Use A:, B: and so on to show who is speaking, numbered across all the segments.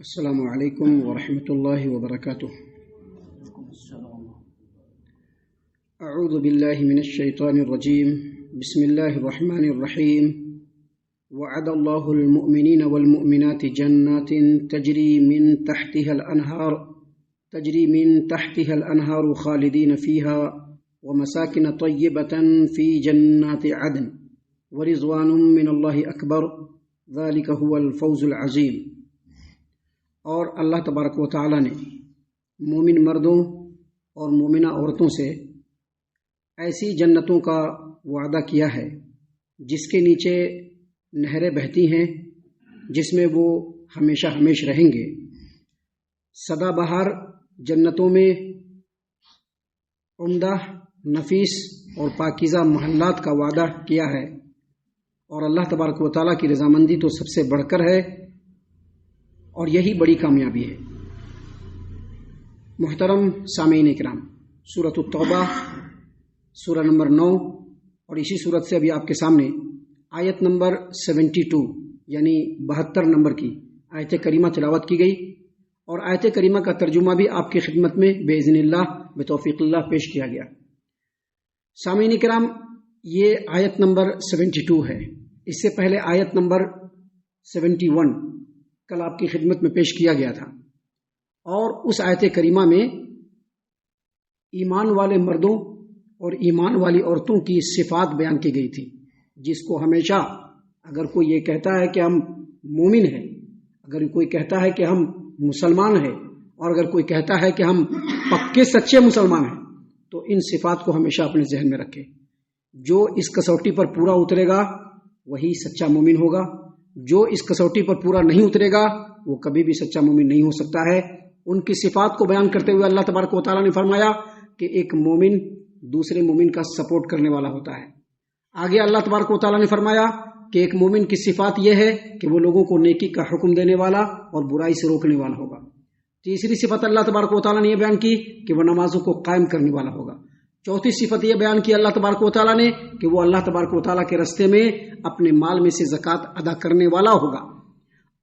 A: السلام علیکم ورحمۃ اللہ وبرکاتہ۔ اعوذ باللہ من الشیطان الرجیم، بسم اللہ الرحمن الرحیم۔ وعد اللہ المؤمنین والمؤمنات جنات تجری من تحتها الانہار خالدین فیہا ومساکن طیبۃ فی جنات عدن ورضوان من اللہ اکبر ذلک هو الفوز العظیم۔ اور اللہ تبارک و تعالی نے مومن مردوں اور مومنہ عورتوں سے ایسی جنتوں کا وعدہ کیا ہے جس کے نیچے نہریں بہتی ہیں، جس میں وہ ہمیشہ ہمیشہ رہیں گے۔ سدا بہار جنتوں میں عمدہ، نفیس اور پاکیزہ محلات کا وعدہ کیا ہے، اور اللہ تبارک و تعالیٰ کی رضامندی تو سب سے بڑھ کر ہے، اور یہی بڑی کامیابی ہے۔ محترم سامعین کرام، سورۃ التوبہ سورہ نمبر 9 اور اسی سورت سے ابھی آپ کے سامنے آیت نمبر 72 یعنی 72 نمبر کی آیت کریمہ تلاوت کی گئی، اور آیت کریمہ کا ترجمہ بھی آپ کی خدمت میں باذن اللہ بتوفیق اللہ پیش کیا گیا۔ سامعین کرام، یہ آیت نمبر 72 ہے۔ اس سے پہلے آیت نمبر 71 کل آپ کی خدمت میں پیش کیا گیا تھا، اور اس آیت کریمہ میں ایمان والے مردوں اور ایمان والی عورتوں کی صفات بیان کی گئی تھی، جس کو ہمیشہ اگر کوئی یہ کہتا ہے کہ ہم مومن ہیں، اگر کوئی کہتا ہے کہ ہم مسلمان ہیں، اور اگر کوئی کہتا ہے کہ ہم پکے سچے مسلمان ہیں، تو ان صفات کو ہمیشہ اپنے ذہن میں رکھے۔ جو اس کسوٹی پر پورا اترے گا وہی سچا مومن ہوگا، جو اس کسوٹی پر پورا نہیں اترے گا وہ کبھی بھی سچا مومن نہیں ہو سکتا ہے۔ ان کی صفات کو بیان کرتے ہوئے اللہ تبارک و تعالیٰ نے فرمایا کہ ایک مومن دوسرے مومن کا سپورٹ کرنے والا ہوتا ہے۔ آگے اللہ تبارک و تعالیٰ نے فرمایا کہ ایک مومن کی صفات یہ ہے کہ وہ لوگوں کو نیکی کا حکم دینے والا اور برائی سے روکنے والا ہوگا۔ تیسری صفت اللہ تبارک و تعالیٰ نے یہ بیان کی کہ وہ نمازوں کو قائم کرنے والا ہوگا۔ چوتھی صفت یہ بیان کی اللہ تبارک و تعالیٰ نے کہ وہ اللہ تبارک و تعالیٰ کے راستے میں اپنے مال میں سے زکوٰۃ ادا کرنے والا ہوگا۔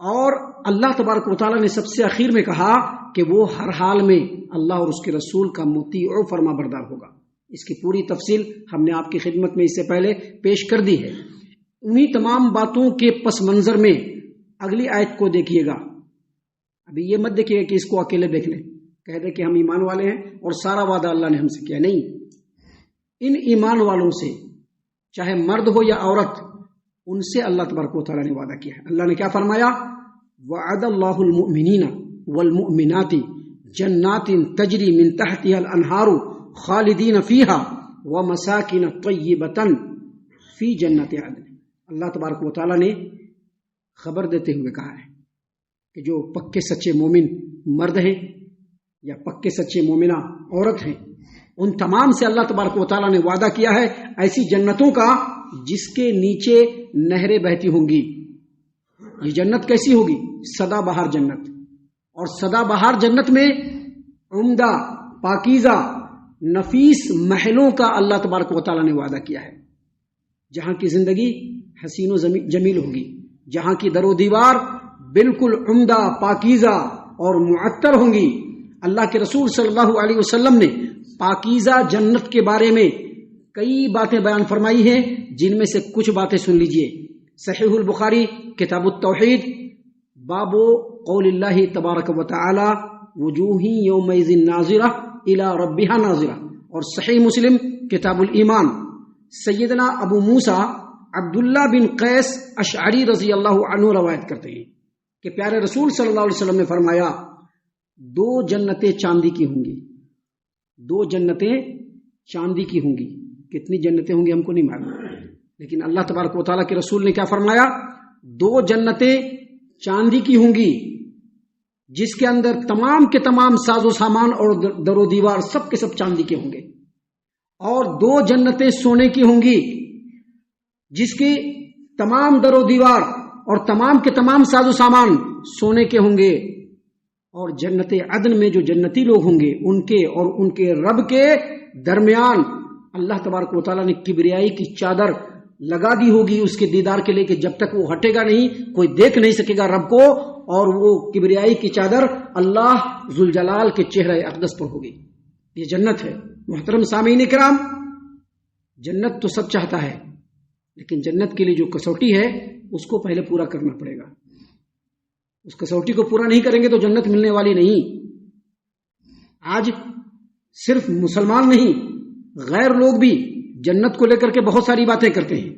A: اور اللہ تبارک و تعالیٰ نے سب سے اخیر میں کہا کہ وہ ہر حال میں اللہ اور اس کے رسول کا مطیع و فرما بردار ہوگا۔ اس کی پوری تفصیل ہم نے آپ کی خدمت میں اس سے پہلے پیش کر دی ہے۔ انہی تمام باتوں کے پس منظر میں اگلی آیت کو دیکھیے گا۔ ابھی یہ مت دیکھیے کہ اس کو اکیلے دیکھ لیں، کہہ دیں کہ ہم ایمان والے ہیں اور سارا وعدہ اللہ نے ہم سے کیا۔ نہیں، ان ایمان والوں سے چاہے مرد ہو یا عورت، ان سے اللہ تبارک و تعالیٰ نے وعدہ کیا ہے۔ اللہ نے کیا فرمایا؟ وعد اللہ المؤمنین والمؤمنات جنات تجری من تحتها الانہار خالدین فیہا ومساکن طیبۃ فی جنات عدن۔ اللہ تبارک و تعالیٰ نے خبر دیتے ہوئے کہا ہے کہ جو پکے سچے مومن مرد ہیں یا پکے سچے مومنہ عورت ہیں، ان تمام سے اللہ تبارک و تعالیٰ نے وعدہ کیا ہے ایسی جنتوں کا جس کے نیچے نہریں بہتی ہوں گی۔ یہ جنت کیسی ہوگی؟ سدا بہار جنت، اور سدا بہار جنت میں عمدہ، پاکیزہ، نفیس محلوں کا اللہ تبارک و تعالیٰ نے وعدہ کیا ہے، جہاں کی زندگی حسین و جمیل ہوگی، جہاں کی در و دیوار بالکل عمدہ، پاکیزہ اور معطر ہوں گی۔ اللہ کے رسول صلی اللہ علیہ وسلم نے پاکیزہ جنت کے بارے میں کئی باتیں بیان فرمائی ہیں، جن میں سے کچھ باتیں سن لیجئے۔ صحیح البخاری کتاب التوحید، باب قول اللہ تبارک و تعالی وجوہ یومئذ ناظرہ الی ربہا ناظرہ، اور صحیح مسلم کتاب الایمان، سیدنا ابو موسیٰ عبداللہ بن قیس اشعری رضی اللہ عنہ روایت کرتے ہیں کہ پیارے رسول صلی اللہ علیہ وسلم نے فرمایا 2 جنتیں چاندی کی ہوں گی، 2 جنتیں چاندی کی ہوں گی۔ کتنی جنتیں ہوں گی ہم کو نہیں معلوم، لیکن اللہ تبارک و تعالیٰ کے رسول نے کیا فرمایا؟ 2 جنتیں چاندی کی ہوں گی، جس کے اندر تمام کے تمام ساز و سامان اور در و دیوار سب کے سب چاندی کے ہوں گے، اور 2 جنتیں سونے کی ہوں گی، جس کی تمام در و دیوار اور تمام کے تمام ساز و سامان سونے کے ہوں گے۔ اور جنت عدن میں جو جنتی لوگ ہوں گے، ان کے اور ان کے رب کے درمیان اللہ تبارک و تعالیٰ نے کبریائی کی چادر لگا دی ہوگی اس کے دیدار کے لیے کہ جب تک وہ ہٹے گا نہیں کوئی دیکھ نہیں سکے گا رب کو، اور وہ کبریائی کی چادر اللہ ذوالجلال کے چہرہ اقدس پر ہوگی. یہ جنت ہے. محترم سامعین کرام، جنت تو سب چاہتا ہے، لیکن جنت کے لیے جو کسوٹی ہے اس کو پہلے پورا کرنا پڑے گا. اس کسوٹی کو پورا نہیں کریں گے تو جنت ملنے والی نہیں. آج صرف مسلمان نہیں، غیر لوگ بھی جنت کو لے کر کے بہت ساری باتیں کرتے ہیں،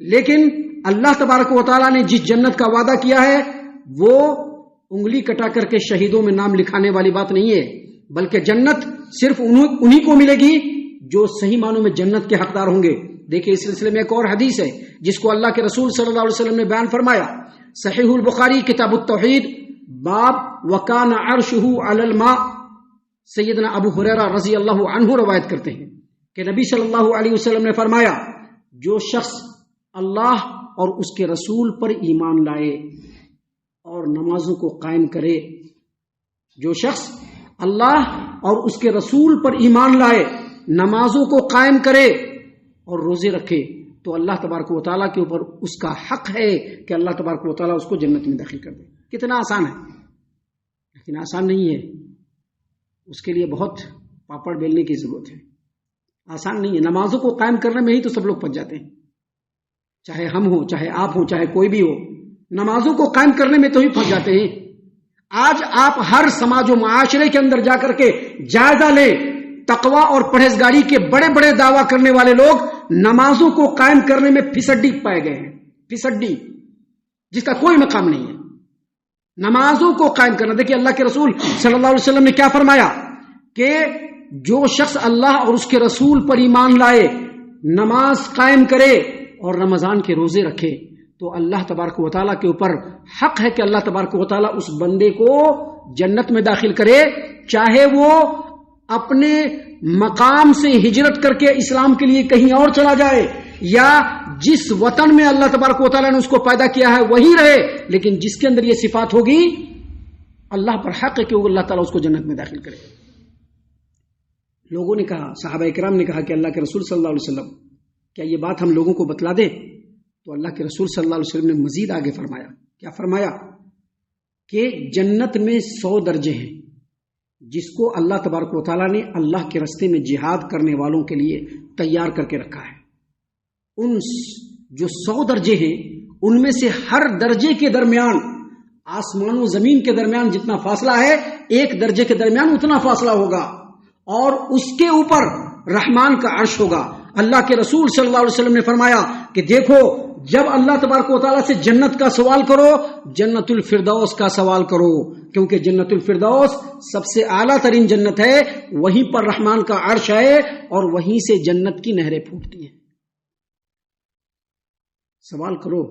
A: لیکن اللہ تبارک و تعالیٰ نے جس جنت کا وعدہ کیا ہے وہ انگلی کٹا کر کے شہیدوں میں نام لکھانے والی بات نہیں ہے، بلکہ جنت صرف انہی کو ملے گی جو صحیح معنوں میں جنت کے حقدار ہوں گے. دیکھیں اس سلسلے میں ایک اور حدیث ہے جس کو اللہ کے رسول صلی اللہ علیہ وسلم نے بیان فرمایا. صحیح البخاری کتاب التوحید باب وکان عرشہ علی الماء. سیدنا ابو ہریرہ رضی اللہ عنہ روایت کرتے ہیں کہ نبی صلی اللہ علیہ وسلم نے فرمایا، جو شخص اللہ اور اس کے رسول پر ایمان لائے اور نمازوں کو قائم کرے، جو شخص اللہ اور اس کے رسول پر ایمان لائے، نمازوں کو قائم کرے اور روزے رکھے، تو اللہ تبارک و تعالیٰ کے اوپر اس کا حق ہے کہ اللہ تبارک و تعالیٰ اس کو جنت میں داخل کر دے. کتنا آسان ہے، لیکن آسان نہیں ہے. اس کے لیے بہت پاپڑ بیلنے کی ضرورت ہے. آسان نہیں ہے. نمازوں کو قائم کرنے میں ہی تو سب لوگ پھنس جاتے ہیں، چاہے ہم ہوں، چاہے آپ ہوں، چاہے کوئی بھی ہو. نمازوں کو قائم کرنے میں تو ہی پھنس جاتے ہیں. آج آپ ہر سماج و معاشرے کے اندر جا کر کے جائزہ لیں، تقویٰ اور پرہیزگاری کے بڑے بڑے دعویٰ کرنے والے لوگ نمازوں کو قائم کرنے میں پھسڈی پائے گئے ہیں. پھسڈی جس کا کوئی مقام نہیں ہے. نمازوں کو قائم کرنا، دیکھیے اللہ کے رسول صلی اللہ علیہ وسلم نے کیا فرمایا کہ جو شخص اللہ اور اس کے رسول پر ایمان لائے، نماز قائم کرے اور رمضان کے روزے رکھے، تو اللہ تبارک و تعالیٰ کے اوپر حق ہے کہ اللہ تبارک و تعالیٰ اس بندے کو جنت میں داخل کرے، چاہے وہ اپنے مقام سے ہجرت کر کے اسلام کے لیے کہیں اور چلا جائے، یا جس وطن میں اللہ تبارک و تعالیٰ نے اس کو پیدا کیا ہے وہی رہے، لیکن جس کے اندر یہ صفات ہوگی اللہ پر حق ہے کہ وہ اللہ تعالیٰ اس کو جنت میں داخل کرے. لوگوں نے کہا، صحابہ کرام نے کہا کہ اللہ کے رسول صلی اللہ علیہ وسلم کیا یہ بات ہم لوگوں کو بتلا دیں؟ تو اللہ کے رسول صلی اللہ علیہ وسلم نے مزید آگے فرمایا. کیا فرمایا؟ کہ جنت میں 100 درجے ہیں جس کو اللہ تبارک و تعالیٰ نے اللہ کے راستے میں جہاد کرنے والوں کے لیے تیار کر کے رکھا ہے. ان جو 100 درجے ہیں ان میں سے ہر درجے کے درمیان، آسمان و زمین کے درمیان جتنا فاصلہ ہے، ایک درجے کے درمیان اتنا فاصلہ ہوگا، اور اس کے اوپر رحمان کا عرش ہوگا. اللہ کے رسول صلی اللہ علیہ وسلم نے فرمایا کہ دیکھو، جب اللہ تبارک و تعالیٰ سے جنت کا سوال کرو، جنت الفردوس کا سوال کرو، کیونکہ جنت الفردوس سب سے اعلیٰ ترین جنت ہے، وہیں پر رحمان کا عرش ہے اور وہیں سے جنت کی نہریں پھوٹتی ہیں. سوال کرو،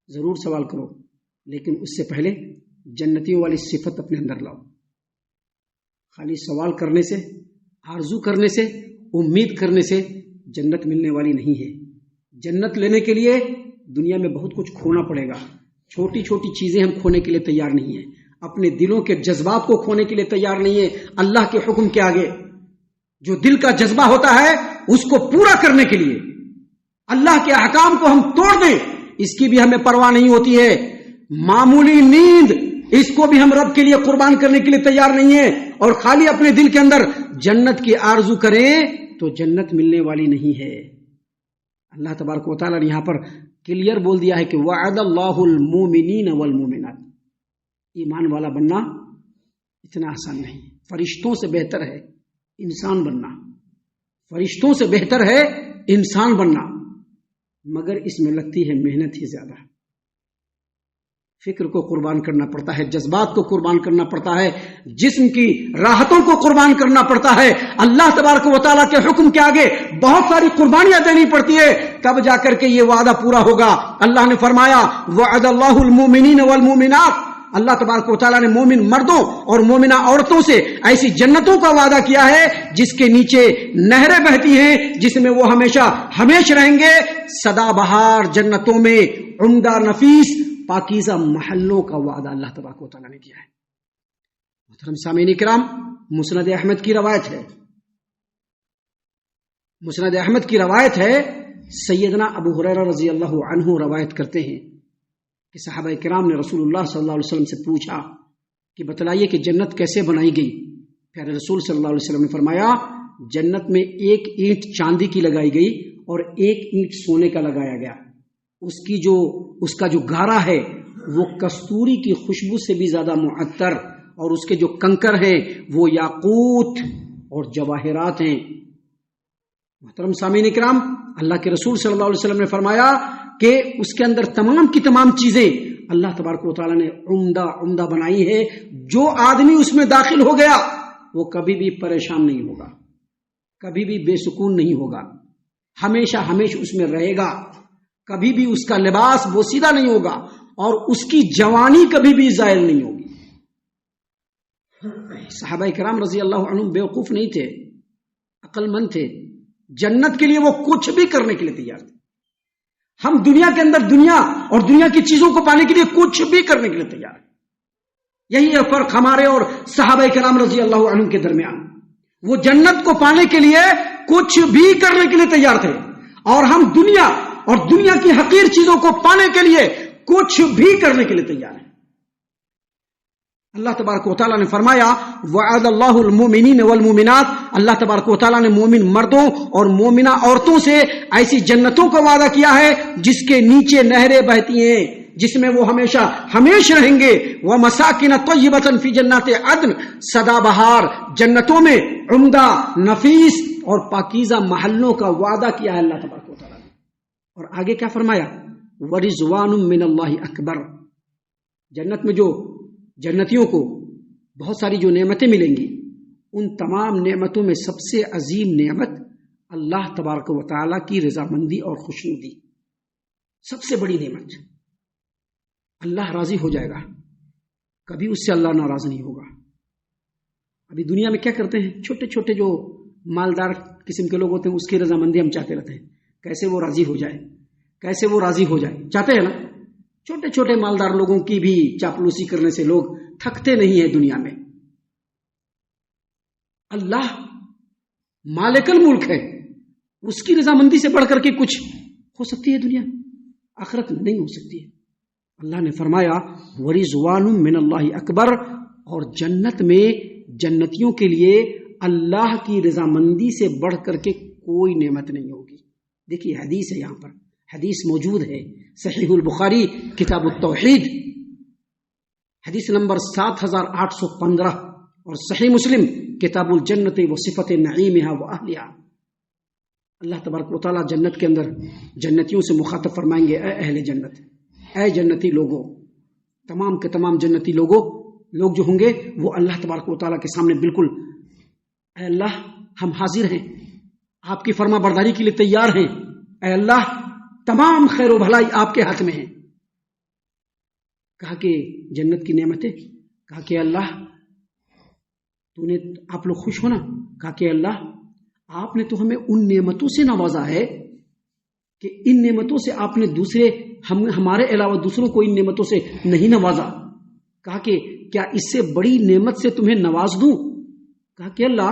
A: ضرور سوال کرو، لیکن اس سے پہلے جنتیوں والی صفت اپنے اندر لاؤ. خالی سوال کرنے سے، آرزو کرنے سے، امید کرنے سے جنت ملنے والی نہیں ہے. جنت لینے کے لیے دنیا میں بہت کچھ کھونا پڑے گا. چھوٹی چھوٹی چیزیں ہم کھونے کے لیے تیار نہیں ہیں، اپنے دلوں کے جذبات کو کھونے کے لیے تیار نہیں ہے. اللہ کے حکم کے آگے جو دل کا جذبہ ہوتا ہے اس کو پورا کرنے کے لیے اللہ کے احکام کو ہم توڑ دیں، اس کی بھی ہمیں پرواہ نہیں ہوتی ہے. معمولی نیند، اس کو بھی ہم رب کے لیے قربان کرنے کے لیے تیار نہیں ہے، اور خالی اپنے دل کے اندر جنت کی آرزو کریں تو جنت ملنے والی نہیں ہے. اللہ تبارک و تعالیٰ نے یہاں پر کلیئر بول دیا ہے کہ وعد اللہ المومنین والمومنات. ایمان والا بننا اتنا آسان نہیں. فرشتوں سے بہتر ہے انسان بننا، فرشتوں سے بہتر ہے انسان بننا، مگر اس میں لگتی ہے محنت ہی زیادہ. فکر کو قربان کرنا پڑتا ہے، جذبات کو قربان کرنا پڑتا ہے، جسم کی راحتوں کو قربان کرنا پڑتا ہے. اللہ تبارک و تعالیٰ کے حکم کے آگے بہت ساری قربانیاں دینی پڑتی ہے، تب جا کر کے یہ وعدہ پورا ہوگا. اللہ نے فرمایا وعد اللہ المومنین والمومنات. اللہ تبارک و تعالیٰ نے مومن مردوں اور مومنہ عورتوں سے ایسی جنتوں کا وعدہ کیا ہے جس کے نیچے نہریں بہتی ہیں، جس میں وہ ہمیشہ ہمیشہ رہیں گے. سدا بہار جنتوں میں عمدہ نفیس پاکیزہ محلوں کا وعدہ اللہ تبارک و تعالیٰ نے کیا ہے. محترم سامعین کرام، مسند احمد کی روایت ہے، مسند احمد کی روایت ہے، سیدنا ابو ہریرہ رضی اللہ عنہ روایت کرتے ہیں کہ صحابہ کرام نے رسول اللہ صلی اللہ علیہ وسلم سے پوچھا کہ بتلائیے کہ جنت کیسے بنائی گئی. پیارے رسول صلی اللہ علیہ وسلم نے فرمایا جنت میں ایک اینٹ چاندی کی لگائی گئی اور ایک اینٹ سونے کا لگایا گیا. اس کا جو گارا ہے وہ کستوری کی خوشبو سے بھی زیادہ معطر، اور اس کے جو کنکر ہیں وہ یاقوت اور جواہرات ہیں. محترم سامعین کرام، اللہ کے رسول صلی اللہ علیہ وسلم نے فرمایا کہ اس کے اندر تمام کی تمام چیزیں اللہ تبارک و تعالیٰ نے عمدہ بنائی ہے. جو آدمی اس میں داخل ہو گیا وہ کبھی بھی پریشان نہیں ہوگا، کبھی بھی بے سکون نہیں ہوگا، ہمیشہ اس میں رہے گا. کبھی بھی اس کا لباس بوسیدہ نہیں ہوگا اور اس کی جوانی کبھی بھی زائل نہیں ہوگی. صحابہ کرام رضی اللہ عنہم بیوقوف نہیں تھے، عقل مند تھے. جنت کے لیے وہ کچھ بھی کرنے کے لیے تیار تھے. ہم دنیا کے اندر دنیا اور دنیا کی چیزوں کو پانے کے لیے کچھ بھی کرنے کے لیے تیار ہیں. یہی ہے فرق ہمارے اور صحابہ کرام رضی اللہ عنہم کے درمیان. وہ جنت کو پانے کے لیے کچھ بھی کرنے کے لیے تیار تھے اور ہم دنیا اور دنیا کی حقیر چیزوں کو پانے کے لیے کچھ بھی کرنے کے لیے تیار ہیں. اللہ تبارک و تعالیٰ نے فرمایا وعد اللہ المؤمنین والمؤمنات، اللہ تبارک و تعالیٰ نے مومن مردوں اور مومنہ عورتوں سے ایسی جنتوں کا وعدہ کیا ہے جس کے نیچے نہریں بہتی ہیں، جس میں وہ ہمیشہ رہیں گے. ومساکن طیبۃ فی جنات عدن، سدا بہار جنتوں میں عمدہ نفیس اور پاکیزہ محلوں کا وعدہ کیا ہے اللہ تبارک و تعالیٰ نے. اور آگے کیا فرمایا ورضوان من اللہ اکبر. جنت میں جو جنتیوں کو بہت ساری جو نعمتیں ملیں گی، ان تمام نعمتوں میں سب سے عظیم نعمت اللہ تبارک و تعالیٰ کی رضامندی اور خوشنودی. سب سے بڑی نعمت. اللہ راضی ہو جائے گا، کبھی اس سے اللہ ناراض نہیں ہوگا. ابھی دنیا میں کیا کرتے ہیں، چھوٹے چھوٹے جو مالدار قسم کے لوگ ہوتے ہیں اس کی رضامندی ہم چاہتے رہتے ہیں، کیسے وہ راضی ہو جائے، کیسے وہ راضی ہو جائے، چاہتے ہیں نا. چھوٹے چھوٹے مالدار لوگوں کی بھی چاپلوسی کرنے سے لوگ تھکتے نہیں ہیں دنیا میں. اللہ مالک الملک ہے، اس کی رضامندی سے بڑھ کر کے کچھ ہو سکتی ہے دنیا، آخرت میں نہیں ہو سکتی ہے. اللہ نے فرمایا ورضوان من اللہ اکبر، اور جنت میں جنتیوں کے لیے اللہ کی رضامندی سے بڑھ کر کے کوئی نعمت نہیں ہوگی. دیکھیے حدیث ہے، یہاں پر حدیث موجود ہے، صحیح البخاری کتاب التوحید حدیث نمبر 7815 اور صحیح مسلم کتاب الجنت و صفت نعیمہا و اہلہا. اللہ تبارک و تعالیٰ جنت کے اندر جنتیوں سے مخاطب فرمائیں گے اے اہل جنت، اے جنتی لوگوں، تمام کے تمام جنتی لوگ جو ہوں گے وہ اللہ تبارک و تعالیٰ کے سامنے بالکل اے اللہ ہم حاضر ہیں، آپ کی فرما برداری کے لیے تیار ہیں. اے اللہ تمام خیر و بھلائی آپ کے ہاتھ میں ہے. کہا کہ جنت کی نعمتیں، کہا کہ اللہ آپ لوگ خوش ہونا، کہا کہ اللہ آپ نے تو ہمیں ان نعمتوں سے نوازا ہے کہ ان نعمتوں سے آپ نے ہمارے علاوہ دوسروں کو ان نعمتوں سے نہیں نوازا. کہا کہ کیا اس سے بڑی نعمت سے تمہیں نواز دوں؟ کہا کہ اللہ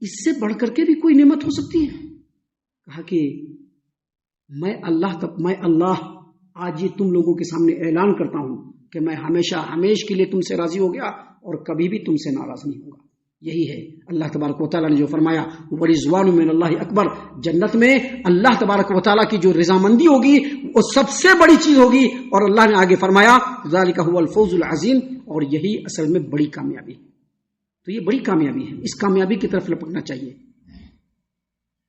A: اس سے بڑھ کر کے بھی کوئی نعمت ہو سکتی ہے. کہا کہ میں اللہ آج یہ تم لوگوں کے سامنے اعلان کرتا ہوں کہ میں ہمیشہ کے لیے تم سے راضی ہو گیا اور کبھی بھی تم سے ناراض نہیں ہوگا. یہی ہے اللہ تبارک و تعالیٰ نے جو فرمایا ورضوان من اللہ اکبر. جنت میں اللہ تبارک و تعالیٰ کی جو رضامندی ہوگی وہ سب سے بڑی چیز ہوگی. اور اللہ نے آگے فرمایا ذالک هو الفوز العظیم، اور یہی اصل میں بڑی کامیابی. تو یہ بڑی کامیابی ہے، اس کامیابی کی طرف لپکنا چاہیے،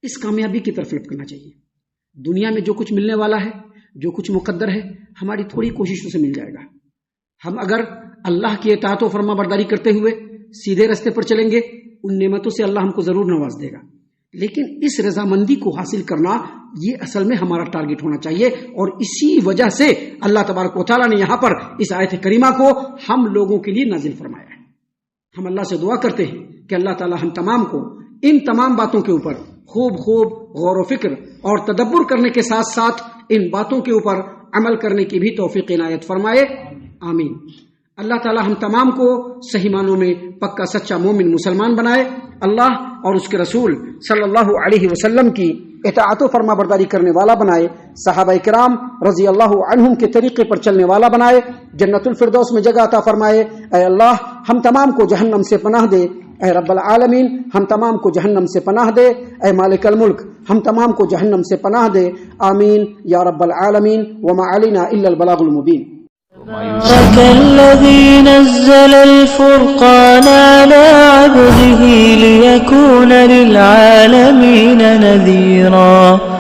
A: اس کامیابی کی طرف لپکنا چاہیے. دنیا میں جو کچھ ملنے والا ہے، جو کچھ مقدر ہے، ہماری تھوڑی کوششوں سے مل جائے گا. ہم اگر اللہ کی اطاعت و فرما برداری کرتے ہوئے سیدھے راستے پر چلیں گے، ان نعمتوں سے اللہ ہم کو ضرور نواز دے گا. لیکن اس رضامندی کو حاصل کرنا یہ اصل میں ہمارا ٹارگٹ ہونا چاہیے. اور اسی وجہ سے اللہ تبارک و تعالیٰ نے یہاں پر اس آیت کریمہ کو ہم لوگوں کے لیے نازل فرمایا ہے. ہم اللہ سے دعا کرتے ہیں کہ اللہ تعالیٰ ہم تمام کو ان تمام باتوں کے اوپر خوب غور و فکر اور تدبر کرنے کے ساتھ ساتھ ان باتوں کے اوپر عمل کرنے کی بھی توفیق عنایت فرمائے. آمین. اللہ تعالی ہم تمام کو صحیح معنوں میں پکا سچا مومن مسلمان بنائے، اللہ اور اس کے رسول صلی اللہ علیہ وسلم کی اطاعت و فرما برداری کرنے والا بنائے، صحابہ کرام رضی اللہ عنہم کے طریقے پر چلنے والا بنائے، جنت الفردوس میں جگہ عطا فرمائے۔ اے اللہ ہم تمام کو جہنم سے پناہ دے، اے رب العالمین ہم تمام کو جہنم سے پناہ دے، اے مالک الملک ہم تمام کو جہنم سے پناہ دے، آمین یا رب العالمین، وما علینا الا البلاغ المبین۔
B: تبارك الذي نزل الفرقان على عبده ليكون للعالمين نذيرا